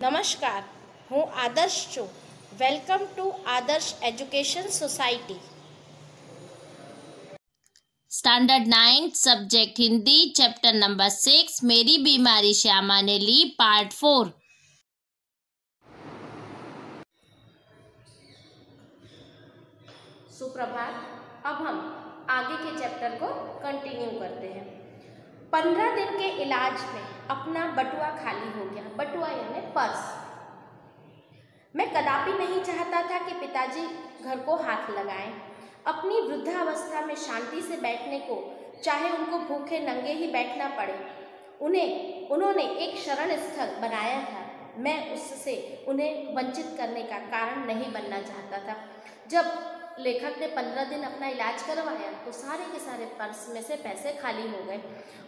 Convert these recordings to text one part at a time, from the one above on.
नमस्कार, હું આદર્શ છું. વેલકમ ટુ આદર્શ education society. Standard 9 subject Hindi chapter number 6 मेरी बीमारी श्यामा ने ली पार्ट 4। सुप्रभात। अब हम आगे के चैप्टर को कंटिन्यू करते हैं। 15 दिन के इलाज में अपना बटुआ खाली हो गया। बटुआ यानी पर्स। मैं कदापि नहीं चाहता था कि पिताजी घर को हाथ लगाएं। अपनी वृद्धावस्था में शांति से बैठने को, चाहे उनको भूखे नंगे ही बैठना पड़े, उन्होंने एक शरण स्थल बनाया था। मैं उससे उन्हें वंचित करने का कारण नहीं बनना चाहता था। जब लेखक ने 15 दिन अपना इलाज करवाया तो सारे के सारे पर्स में से पैसे खाली हो गए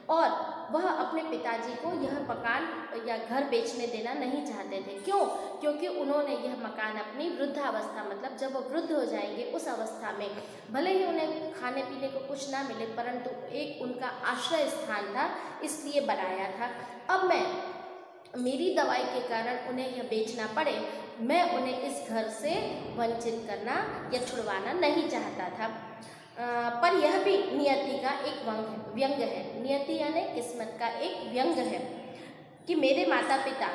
और वह अपने पिताजी को यह मकान या घर बेचने देना नहीं चाहते थे। क्यों? क्योंकि उन्होंने यह मकान अपनी वृद्धावस्था, मतलब जब वो वृद्ध हो जाएंगे उस अवस्था में भले ही उन्हें खाने पीने को कुछ ना मिले, परंतु एक उनका आश्रय स्थान था, इसलिए बनाया था। अब मेरी दवाई के कारण उन्हें यह बेचना पड़े, मैं उन्हें इस घर से वंचित करना या छुड़वाना नहीं चाहता था। पर यह भी नियति का एक व्यंग है। नियति यानी किस्मत का एक व्यंग है कि मेरे माता पिता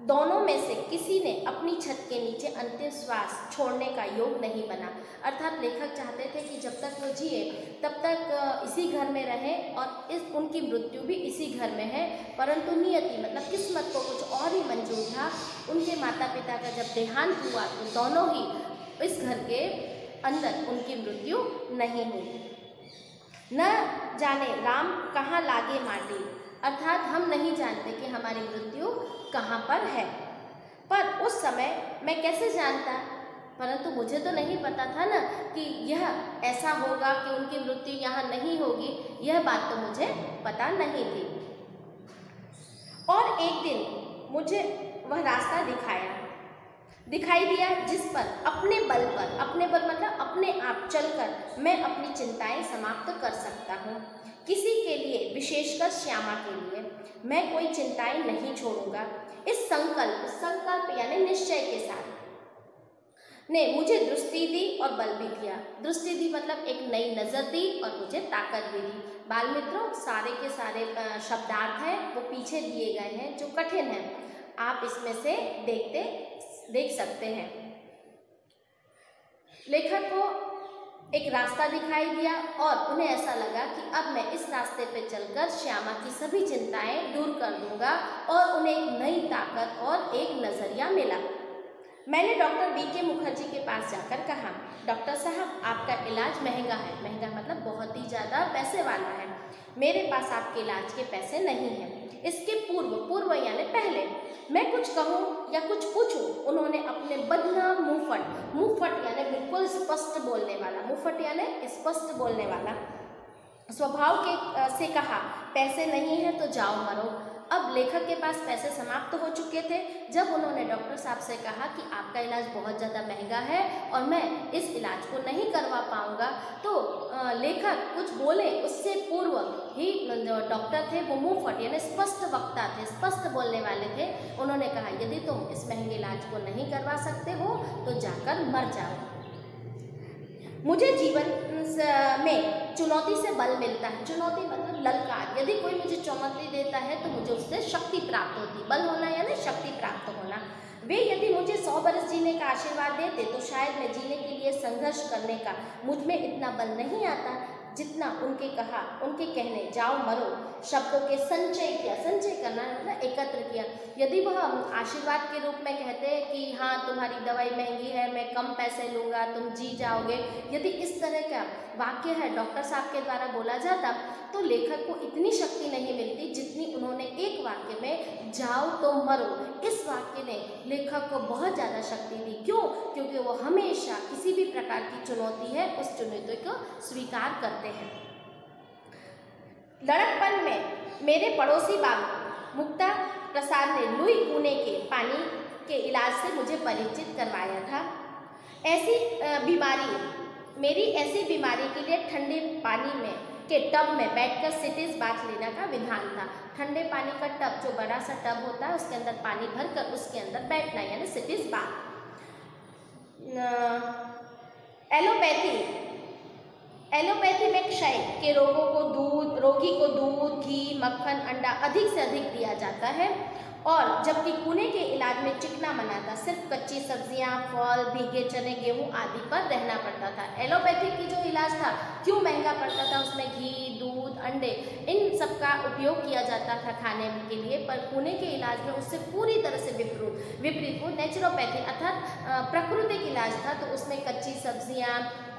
दोनों में से किसी ने अपनी छत के नीचे अंतिम श्वास छोड़ने का योग नहीं बना। अर्थात लेखक चाहते थे कि जब तक वो जिए तब तक इसी घर में रहें और उनकी मृत्यु भी इसी घर में है, परंतु नियति मतलब किस्मत को कुछ और ही मंजूर था। उनके माता पिता का जब देहांत हुआ तो दोनों ही इस घर के अंदर उनकी मृत्यु नहीं हुई। न जाने राम कहाँ लागे माटी, अर्थात हम नहीं जानते कि हमारी मृत्यु कहाँ पर है। पर उस समय मैं कैसे जानता, परंतु मुझे तो नहीं पता था ना कि यह ऐसा होगा कि उनकी मृत्यु यहाँ नहीं होगी, यह बात तो मुझे पता नहीं थी। और एक दिन मुझे वह रास्ता दिखाई दिया जिस पर अपने बल मतलब अपने आप चलकर मैं अपनी चिंताएं समाप्त कर सकता हूँ। किसी के लिए, विशेषकर श्यामा के लिए, मैं कोई चिंताएं नहीं छोड़ूंगा। इस संकल्प यानी निश्चय के साथ ने मुझे दृष्टि दी और बल भी दिया। दृष्टि दी मतलब एक नई नज़र दी और मुझे ताकत भी दी। बाल मित्रों, सारे के सारे शब्दार्थ हैं वो पीछे दिए गए हैं जो कठिन हैं, आप इसमें से देख सकते हैं। लेखक को एक रास्ता दिखाई दिया और उन्हें ऐसा लगा कि अब मैं इस रास्ते पे चलकर श्यामा की सभी चिंताएं दूर कर दूंगा और उन्हें एक नई ताकत और एक नज़रिया मिला। मैंने डॉक्टर BK मुखर्जी के पास जाकर कहा, डॉक्टर साहब आपका इलाज महंगा है। महंगा मतलब बहुत ही ज़्यादा पैसे वाला है। मेरे पास आपके इलाज के पैसे नहीं हैं। इसके पूर्व यानी पहले मैं कुछ कहूँ या कुछ पूछूं, उन्होंने अपने बदनाम मुंहफट यानी बिल्कुल स्पष्ट बोलने वाला, मुंहफट यानी स्पष्ट बोलने वाला स्वभाव से कहा, पैसे नहीं है तो जाओ मरो। अब लेखक के पास पैसे समाप्त हो चुके थे। जब उन्होंने डॉक्टर साहब से कहा कि आपका इलाज बहुत ज़्यादा महंगा है और मैं इस इलाज को नहीं करवा पाऊँगा, तो लेखक कुछ बोले उससे पूर्व ही जो डॉक्टर थे वो मुंहफट यानी स्पष्ट वक्ता थे, स्पष्ट बोलने वाले थे। उन्होंने कहा, यदि तुम इस महंगे इलाज को नहीं करवा सकते हो तो जाकर मर जाओ। मुझे जीवन में चुनौती से बल मिलता है। चुनौती मतलब ललकार। यदि कोई मुझे चुनौती देता है तो मुझे उससे शक्ति प्राप्त होती। बल होना यानी शक्ति प्राप्त होना। वे यदि मुझे 100 बरस जीने का आशीर्वाद देते तो शायद मैं जीने के लिए संघर्ष करने का मुझ में इतना बल नहीं आता जितना उनके कहने जाओ मरो शब्दों के संचय करना मतलब एकत्र किया। यदि वह आशीर्वाद के रूप में कहते कि हाँ तुम्हारी दवाई महंगी है, मैं कम पैसे लूँगा, तुम जी जाओगे, यदि इस तरह का वाक्य है डॉक्टर साहब के द्वारा बोला जाता तो लेखक को इतनी शक्ति नहीं मिलती जितनी उन्होंने एक वाक्य में जाओ तो मरो, इस वाक्य ने लेखक को बहुत ज़्यादा शक्ति दी। क्यों? क्योंकि वो हमेशा किसी भी प्रकार की चुनौती है उस चुनौती को स्वीकार करते हैं। लड़कपन में मेरे पड़ोसी बाबू मुक्ता प्रसाद ने लुई पुणे के पानी के इलाज से मुझे परिचित करवाया था। मेरी ऐसी बीमारी के लिए ठंडे पानी में के टब में बैठकर सिटीज बाथ लेने का विधान था। ठंडे पानी का टब, जो बड़ा सा टब होता है उसके अंदर पानी भरकर उसके अंदर बैठना, यानी सिटीज बाथ। एलोपैथी में क्षय के रोगी को दूध, घी, मक्खन, अंडा अधिक से अधिक दिया जाता है, और जबकि कुने के इलाज में चिकना मना था, सिर्फ कच्ची सब्जियां, फल, भीगे चने, गेहूं आदि पर रहना पड़ता था। एलोपैथी की जो इलाज था क्यों महंगा पड़ता था, उसमें घी, दूध, अंडे इन सब का उपयोग किया जाता था खाने के लिए, पर कुने के इलाज में उससे पूरी तरह से विपरीत वो नेचुरोपैथी अर्थात प्राकृतिक इलाज था। तो उसमें कच्ची सब्जियां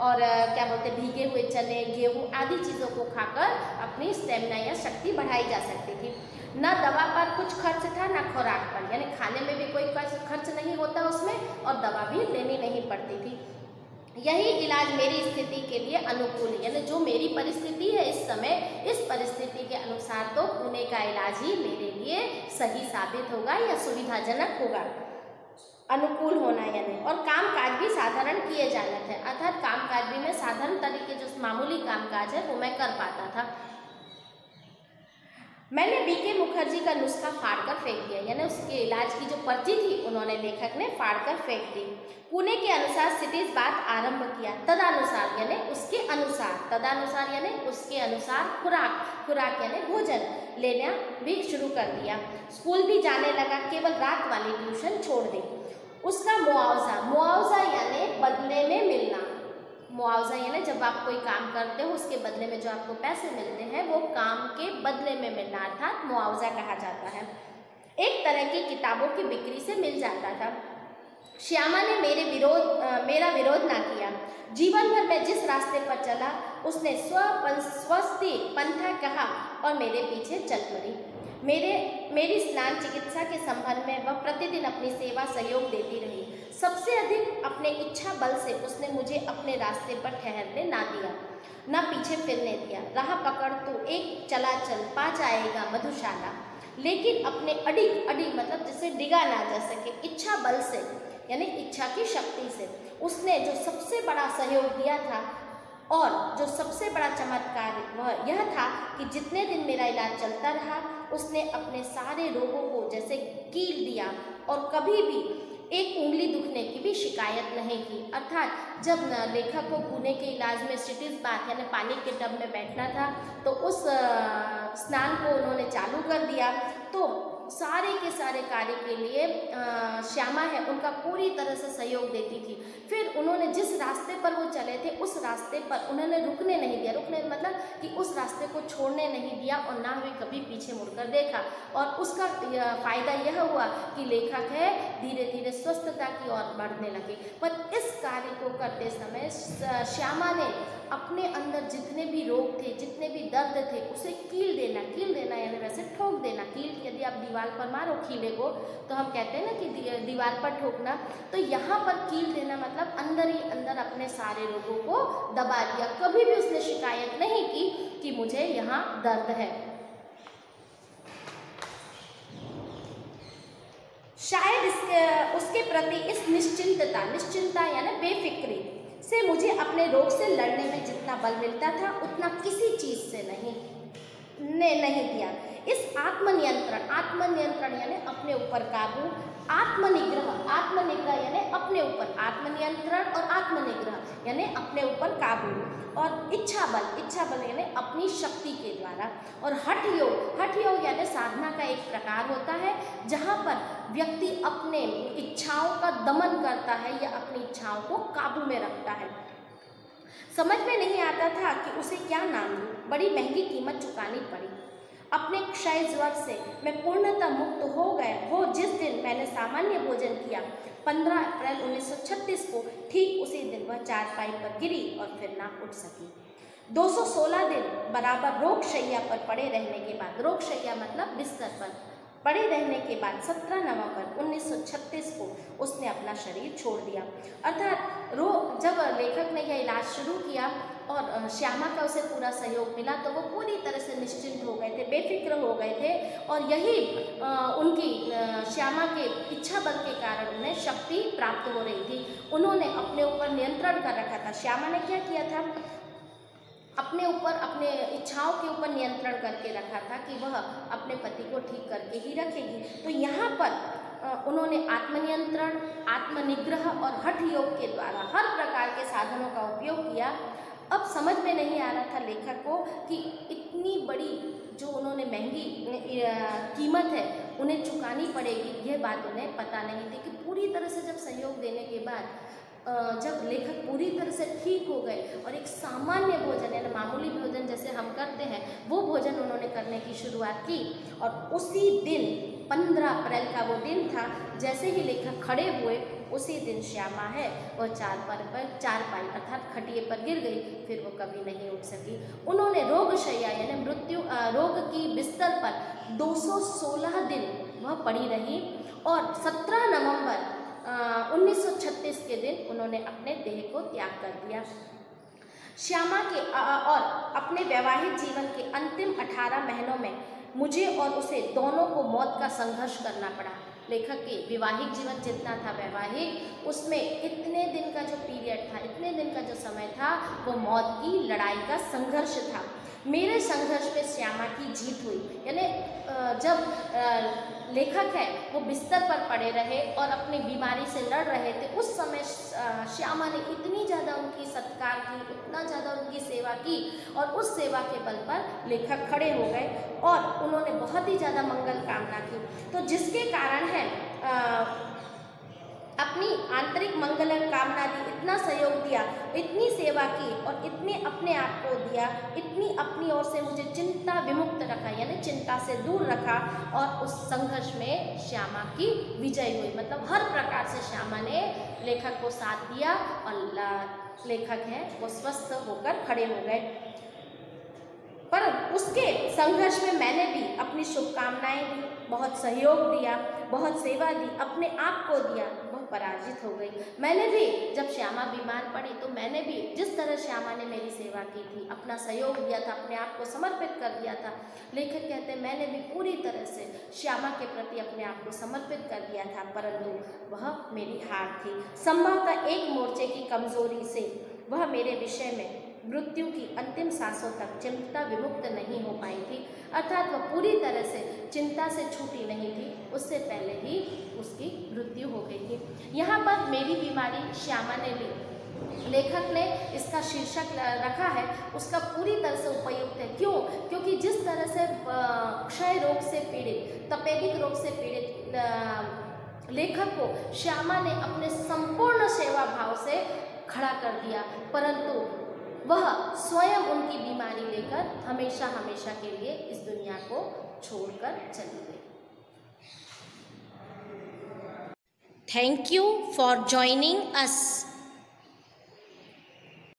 और क्या बोलते भीगे हुए चने, गेहूँ आदि चीज़ों को खाकर अपनी स्टेमिना या शक्ति बढ़ाई जा सकती थी। न दवा पर कुछ खर्च था, न खुराक पर, यानी खाने में भी कोई खर्च नहीं होता उसमें, और दवा भी लेनी नहीं पड़ती थी। यही इलाज मेरी स्थिति के लिए अनुकूल है, यानी जो मेरी परिस्थिति है इस समय, इस परिस्थिति के अनुसार तो पुणे का इलाज ही मेरे लिए सही साबित होगा या सुविधाजनक होगा। अनुकूल होना यानी, और कामकाज भी साधारण किए जाने थे, अर्थात कामकाज भी मैं साधारण तरीके जो मामूली कामकाज है वो मैं कर पाता था। मैंने बीके मुखर्जी का नुस्खा फाड़कर फेंक दिया, यानी उसके इलाज की जो पर्ची थी उन्होंने लेखक ने फाड़कर फेंक दी। पुणे के अनुसार सिटीज बात आरंभ किया, तदानुसार यानी उसके अनुसार, तदानुसार यानी उसके अनुसार खुराक यानी भोजन लेना भी शुरू कर दिया। स्कूल भी जाने लगा, केवल रात वाली ट्यूशन छोड़ दी। उसका मुआवजा यानी बदले में मिलना, मुआवजा यानी जब आप कोई काम करते हो उसके बदले में जो आपको पैसे मिलते हैं वो काम के बदले में मिलना, अर्थात मुआवजा कहा जाता है। एक तरह की किताबों की बिक्री से मिल जाता था। श्यामा ने मेरा विरोध ना किया। जीवन भर मैं जिस रास्ते पर चला उसने स्वस्ति पंथा कहा और मेरे पीछे चल पड़ी। मेरी स्नान चिकित्सा के संबंध में वह प्रतिदिन अपनी सेवा सहयोग देती रही। सबसे अधिक अपने इच्छा बल से उसने मुझे अपने रास्ते पर ठहरने ना दिया, न पीछे फिरने दिया। राह पकड़ तो एक चला चल पा जाएगा मधुशाला, लेकिन अपने अड़ी मतलब जिसे डिगा ना जा सके, इच्छा बल से यानी इच्छा की शक्ति से उसने जो सबसे बड़ा सहयोग दिया था, और जो सबसे बड़ा चमत्कार वह यह था कि जितने दिन मेरा इलाज चलता रहा उसने अपने सारे रोगों को जैसे कील दिया, और कभी भी एक उंगली दुखने की भी शिकायत नहीं की। अर्थात जब लेखक को पुणे के इलाज में सिटीज बाथ यानी पानी के टब में बैठना था तो उस स्नान को उन्होंने चालू कर दिया, तो सारे के सारे कार्य के लिए श्यामा है उनका पूरी तरह से सहयोग देती थी। फिर उन्होंने जिस रास्ते पर वो चले थे उस रास्ते पर उन्होंने रुकने नहीं दिया, रुकने मतलब कि उस रास्ते को छोड़ने नहीं दिया, और ना ही कभी पीछे मुड़कर देखा। और उसका फ़ायदा यह हुआ कि लेखक है धीरे धीरे स्वस्थता की ओर बढ़ने लगे। पर इस कार्य को करते समय श्यामा ने अपने अंदर जितने भी रोग थे, जितने भी दर्द थे, उसे कील देना यानी वैसे ठोक देना। कील यदि आप दीवार पर मारो कीले को तो हम कहते हैं ना कि दीवार पर ठोकना, तो यहाँ पर कील देना मतलब अंदर ही अंदर अपने सारे रोगों को दबा दिया। कभी भी उसने शिकायत नहीं की कि मुझे यहाँ दर्द है। शायद उसके प्रति इस निश्चिंतता यानी बेफिक्री से मुझे अपने रोग से लड़ने में जितना बल मिलता था उतना किसी चीज से नहीं दिया। इस आत्मनियंत्रण यानी अपने ऊपर काबू, आत्मनिग्रह यानी अपने ऊपर, आत्मनियंत्रण और आत्मनिग्रह यानी अपने ऊपर काबू, और इच्छा बल यानी अपनी शक्ति के द्वारा, और हठ योग यानी साधना का एक प्रकार होता है जहाँ पर व्यक्ति अपने इच्छाओं का दमन करता है या अपनी इच्छाओं को काबू में रखता है। समझ में नहीं आता था कि उसे क्या नाम दूं, बड़ी महंगी कीमत चुकानी पड़ी। अपने क्षय ज्वर से मैं पूर्णतः मुक्त हो जिस दिन मैंने सामान्य भोजन किया 15 अप्रैल 1936 को, ठीक उसी दिन वह चारपाई पर गिरी और फिर ना उठ सकी। 216 दिन बराबर रोगशैया पर पड़े रहने के बाद, रोगशैया मतलब बिस्तर पर पड़े रहने के बाद 17 नवंबर 1936 को उसने अपना शरीर छोड़ दिया। अर्थात जब लेखक ने यह इलाज शुरू किया और श्यामा का उसे पूरा सहयोग मिला तो वो पूरी तरह से निश्चिंत हो गए थे, बेफिक्र हो गए थे, और यही उनकी श्यामा के इच्छा बल के कारण उन्हें शक्ति प्राप्त हो रही थी। उन्होंने अपने ऊपर नियंत्रण कर रखा था। श्यामा ने क्या किया था, अपने ऊपर, अपने इच्छाओं के ऊपर नियंत्रण करके रखा था कि वह अपने पति को ठीक करके ही रखेगी। तो यहाँ पर उन्होंने आत्मनियंत्रण, आत्मनिग्रह और हठ योग के द्वारा हर प्रकार के साधनों का उपयोग किया। अब समझ में नहीं आ रहा था लेखक को कि इतनी बड़ी जो उन्होंने महंगी कीमत है उन्हें चुकानी पड़ेगी, यह बात उन्हें पता नहीं थी कि पूरी तरह से जब सहयोग देने के बाद जब लेखक पूरी तरह से ठीक हो गए और एक सामान्य भोजन यानी मामूली भोजन जैसे हम करते हैं वो भोजन उन्होंने करने की शुरुआत की। और उसी दिन 15 अप्रैल का वो दिन था, जैसे ही लेखक खड़े हुए उसी दिन श्यामा है वह चारपाई अर्थात खटिए पर गिर गई, फिर वो कभी नहीं उठ सकी। उन्होंने रोगशैया यानी रोग की बिस्तर पर 216 दिन वह पड़ी रही और 17 नवंबर 1936 के दिन उन्होंने अपने देह को त्याग कर दिया। श्यामा के और अपने वैवाहिक जीवन के अंतिम 18 महीनों में मुझे और उसे दोनों को मौत का संघर्ष करना पड़ा। लेखक के विवाहिक जीवन जितना था वैवाहिक, उसमें इतने दिन का जो पीरियड था, इतने दिन का जो समय था, वो मौत की लड़ाई का संघर्ष था। मेरे संघर्ष में श्यामा की जीत हुई। यानी जब लेखक है वो बिस्तर पर पड़े रहे और अपनी बीमारी से लड़ रहे थे, उस समय श्यामा ने इतनी ज़्यादा उनकी सत्कार की, इतना ज़्यादा उनकी सेवा की और उस सेवा के बल पर लेखक खड़े हो गए और उन्होंने बहुत ही ज़्यादा मंगल कामना की। तो जिसके कारण है अपनी आंतरिक मंगल कामना दी, इतना सहयोग दिया, इतनी सेवा की और इतने अपने आप को दिया, इतनी अपनी ओर से मुझे चिंता विमुक्त रखा यानी चिंता से दूर रखा और उस संघर्ष में श्यामा की विजय हुई। मतलब हर प्रकार से श्यामा ने लेखक को साथ दिया और लेखक है वो स्वस्थ होकर खड़े हो गए। पर उसके संघर्ष में मैंने भी अपनी शुभकामनाएं दी, बहुत सहयोग दिया, बहुत सेवा दी, अपने आप को दिया, वह पराजित हो गई। मैंने भी जब श्यामा बीमार पड़ी तो मैंने भी जिस तरह श्यामा ने मेरी सेवा की थी, अपना सहयोग दिया था, अपने आप को समर्पित कर दिया था। लेखक कहते हैं मैंने भी पूरी तरह से श्यामा के प्रति अपने आप को समर्पित कर दिया था, परंतु वह मेरी हार थी। संभवतः एक मोर्चे की कमजोरी से वह मेरे विषय में मृत्यु की अंतिम सांसों तक चिंता विमुक्त नहीं हो पाई थी, अर्थात वह पूरी तरह से चिंता से छूटी नहीं थी, उससे पहले ही उसकी मृत्यु हो गई थी। यहाँ पर मेरी बीमारी श्यामा ने ली, लेखक ने इसका शीर्षक रखा है, उसका पूरी तरह से उपयुक्त है। क्यों? क्योंकि जिस तरह से क्षय रोग से पीड़ित, तपेदिक रोग से पीड़ित लेखक को श्यामा ने अपने संपूर्ण सेवा भाव से खड़ा कर दिया, परंतु वह स्वयं उनकी बीमारी लेकर हमेशा हमेशा के लिए इस दुनिया को छोड़कर चली गई। Thank you for joining us.